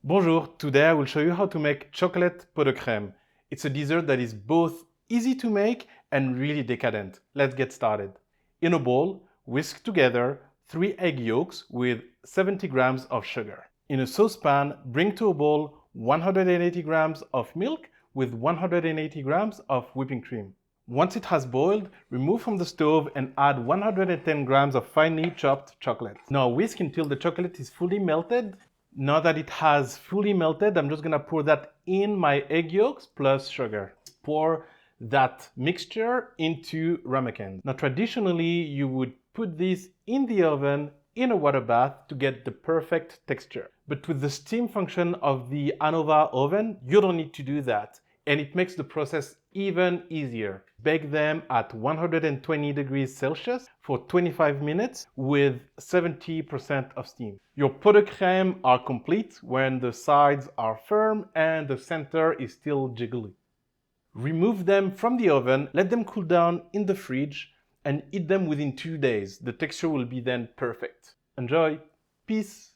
Bonjour, today I will show you how to make chocolate pot de crème. It's a dessert that is both easy to make and really decadent. Let's get started. In a bowl, whisk together 3 egg yolks with 70 grams of sugar. In a saucepan, bring to a bowl 180 grams of milk with 180 grams of whipping cream. Once it has boiled, remove from the stove and add 110 grams of finely chopped chocolate. Now whisk until the chocolate is fully melted. Now that it has fully melted, I'm just gonna pour that in my egg yolks plus sugar. Pour that mixture into ramekin. Now traditionally, you would put this in the oven in a water bath to get the perfect texture. But with the steam function of the Anova oven, you don't need to do that. And it makes the process even easier. Bake them at 120 degrees Celsius for 25 minutes with 70% of steam. Your pot de crème are complete when the sides are firm and the center is still jiggly. Remove them from the oven, let them cool down in the fridge, and eat them within 2 days. The texture will be then perfect. Enjoy! Peace!